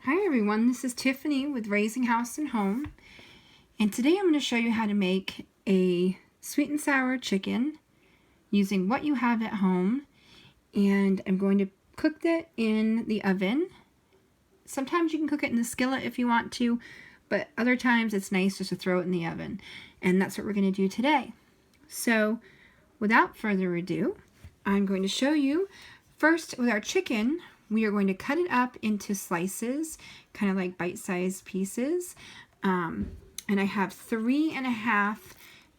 Hi everyone, this is Tiffany with Raising House and Home, and today I'm going to show you how to make a sweet and sour chicken using what you have at home, and I'm going to cook it in the oven. Sometimes you can cook it in the skillet if you want to, but other times it's nice just to throw it in the oven, and that's what we're going to do today. So without further ado, I'm going to show you first with our chicken. We are going to cut it up into slices, kind of like bite-sized pieces. And I have 3.5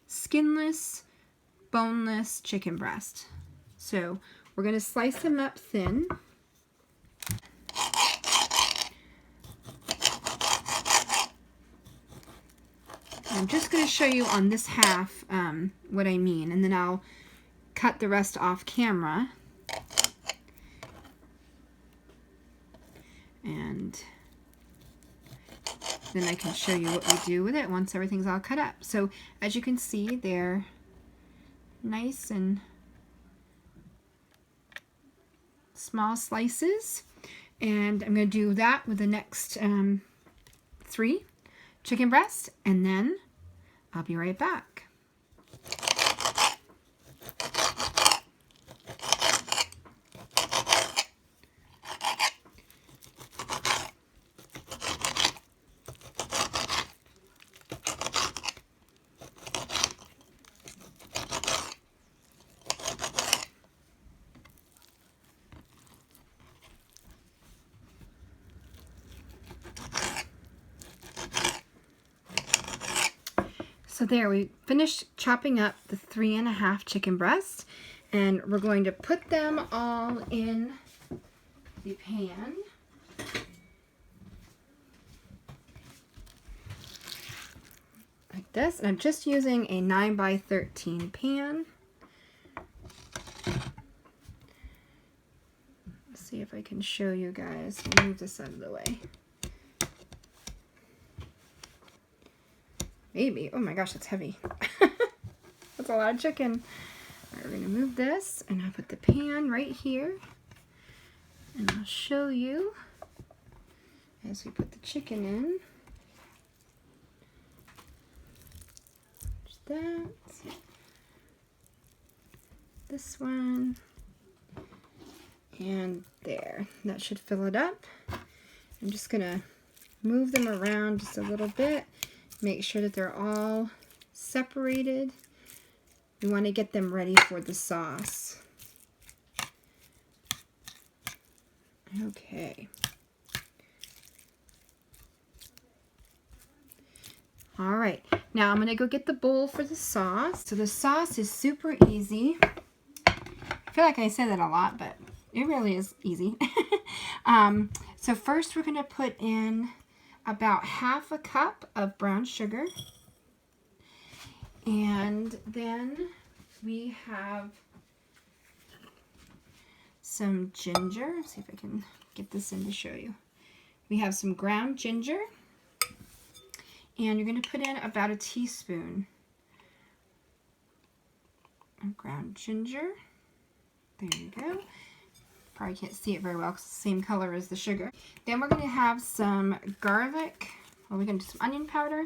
skinless, boneless chicken breast. So we're going to slice them up thin. I'm just going to show you on this half what I mean, and then I'll cut the rest off camera. And then I can show you what we do with it once everything's all cut up. So as you can see, they're nice and small slices. And I'm going to do that with the next 3 chicken breasts, and then I'll be right back. So there, we finished chopping up the 3.5 chicken breasts, and we're going to put them all in the pan. Like this, and I'm just using a 9x13 pan. Let's see if I can show you guys. I'll move this out of the way. Maybe. Oh my gosh, that's heavy. That's a lot of chicken. All right, we're going to move this, and I'll put the pan right here. And I'll show you as we put the chicken in. Just that. This one. And there. That should fill it up. I'm just going to move them around just a little bit. Make sure that they're all separated. We want to get them ready for the sauce. Okay. All right. Now I'm going to go get the bowl for the sauce. So the sauce is super easy. I feel like I say that a lot, but it really is easy. So first we're going to put in about 1/2 cup of brown sugar, and then we have some ginger. Let's see if I can get this in to show you. We have some ground ginger, and you're going to put in about 1 teaspoon of ground ginger. There you go. Probably can't see it very well because it's the same color as the sugar. Then we're going to have some garlic. Well, we're going to do some onion powder.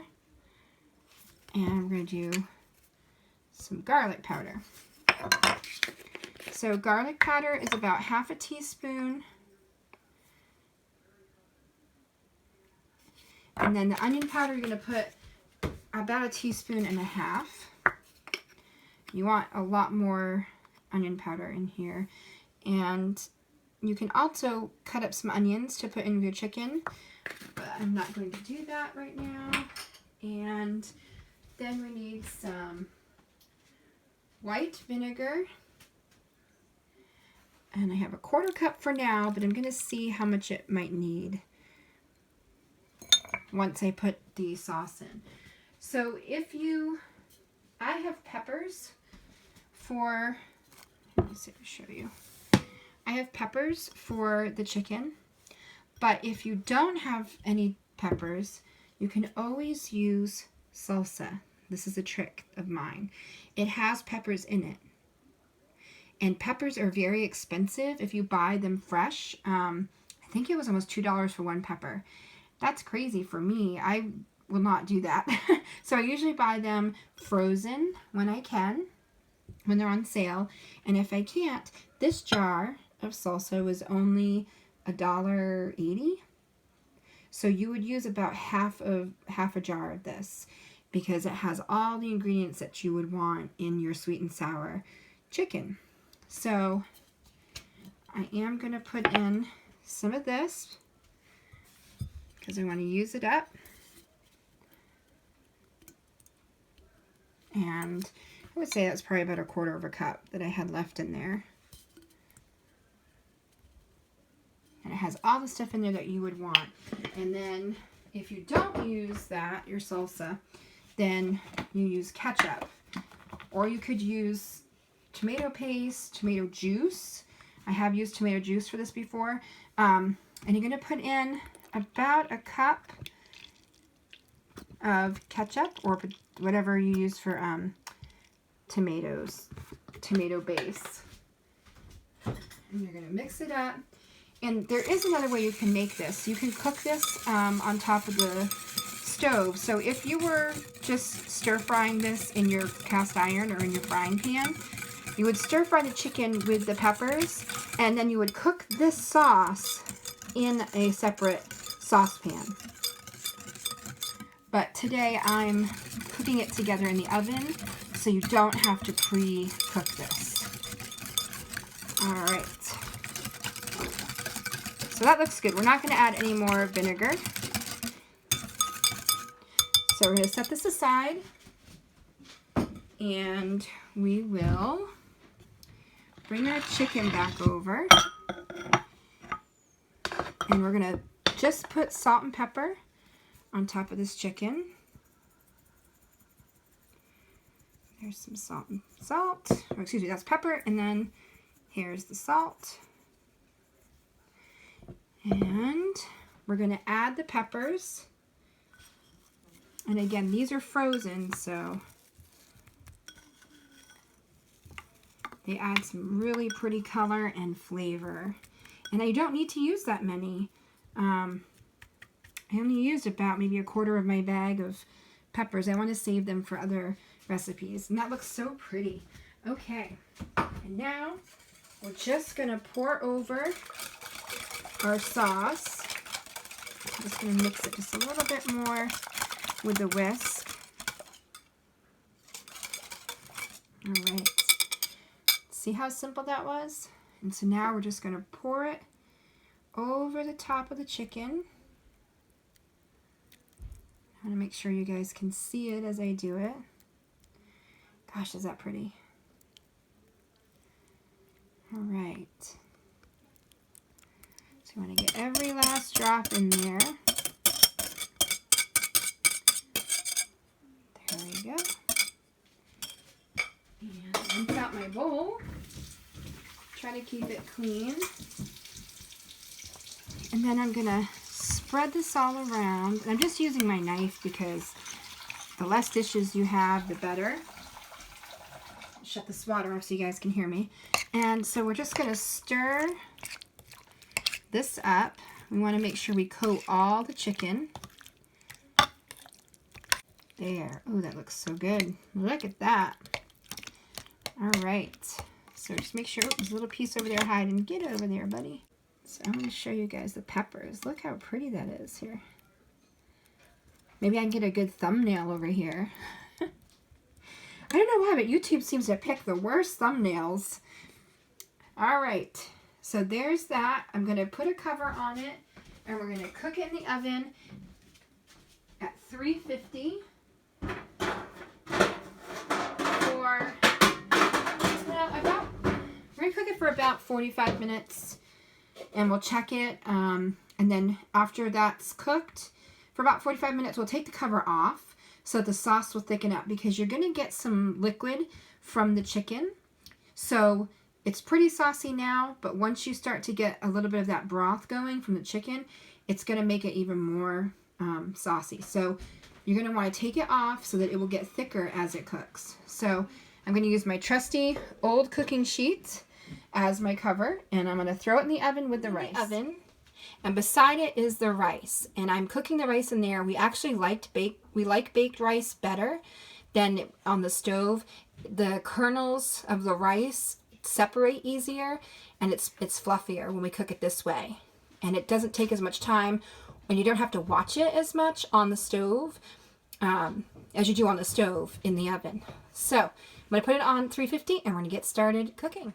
And we're going to do some garlic powder. So garlic powder is about 1/2 teaspoon. And then the onion powder, you're going to put about 1.5 teaspoons. You want a lot more onion powder in here. And you can also cut up some onions to put in your chicken, but I'm not going to do that right now. And then we need some white vinegar. And I have a 1/4 cup for now, but I'm going to see how much it might need once I put the sauce in. So I have peppers for, let me see if I show you. I have peppers for the chicken, but if you don't have any peppers, you can always use salsa. This is a trick of mine. It has peppers in it. And peppers are very expensive if you buy them fresh. I think it was almost $2 for one pepper. That's crazy for me. I will not do that. So I usually buy them frozen when I can, when they're on sale. And if I can't, this jar of salsa was only $1.80. So you would use about half a jar of this, because it has all the ingredients that you would want in your sweet and sour chicken. So I am going to put in some of this because I want to use it up. And I would say that's probably about 1/4 cup that I had left in there. And it has all the stuff in there that you would want. And then if you don't use that, your salsa, then you use ketchup. Or you could use tomato paste, tomato juice. I have used tomato juice for this before. And you're going to put in about 1 cup of ketchup, or whatever you use for tomato base. And you're going to mix it up. And there is another way you can make this. You can cook this on top of the stove. So if you were just stir frying this in your cast iron or in your frying pan, you would stir fry the chicken with the peppers, and then you would cook this sauce in a separate saucepan. But today I'm cooking it together in the oven, so you don't have to pre-cook this. All right. So that looks good. We're not going to add any more vinegar. So we're going to set this aside, and we will bring our chicken back over, and we're going to just put salt and pepper on top of this chicken. There's some salt, or excuse me, that's pepper, and then here's the salt. And we're going to add the peppers. And again, these are frozen, so they add some really pretty color and flavor. And I don't need to use that many. I only used about maybe 1/4 of my bag of peppers. I want to save them for other recipes. And that looks so pretty. Okay, and now we're just going to pour over our sauce. I'm just going to mix it just a little bit more with the whisk. All right. See how simple that was? And so now we're just going to pour it over the top of the chicken. I want to make sure you guys can see it as I do it. Gosh, is that pretty? All right. So you want to get every last drop in there. There we go. And rinse out my bowl. Try to keep it clean. And then I'm going to spread this all around. And I'm just using my knife because the less dishes you have, the better. Shut this water off so you guys can hear me. And so we're just going to stir this up. We want to make sure we coat all the chicken. There. Oh, that looks so good. Look at that. All right. So just make sure there's a little piece over there hiding. Get over there, buddy. So I'm going to show you guys the peppers. Look how pretty that is here. Maybe I can get a good thumbnail over here. I don't know why, but YouTube seems to pick the worst thumbnails. All right. So there's that. I'm going to put a cover on it, and we're going to cook it in the oven at 350 for about, we're going to cook it for about 45 minutes, and we'll check it. And then after that's cooked for about 45 minutes, we'll take the cover off so that the sauce will thicken up, because you're going to get some liquid from the chicken. So it's pretty saucy now, but once you start to get a little bit of that broth going from the chicken, it's going to make it even more saucy. So you're going to want to take it off so that it will get thicker as it cooks. So I'm going to use my trusty old cooking sheet as my cover, and I'm going to throw it in the oven with the rice. and beside it is the rice. And I'm cooking the rice in there. We actually like baked rice better than on the stove. The kernels of the rice separate easier, and it's fluffier when we cook it this way. And it doesn't take as much time, and you don't have to watch it as much on the stove as you do on the stove in the oven. So I'm going to put it on 350 and we're going to get started cooking.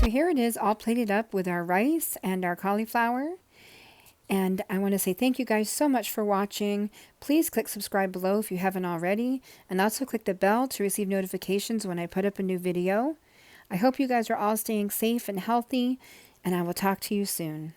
Here it is all plated up with our rice and our cauliflower. And I want to say thank you guys so much for watching. Please click subscribe below if you haven't already. And also click the bell to receive notifications when I put up a new video. I hope you guys are all staying safe and healthy. And I will talk to you soon.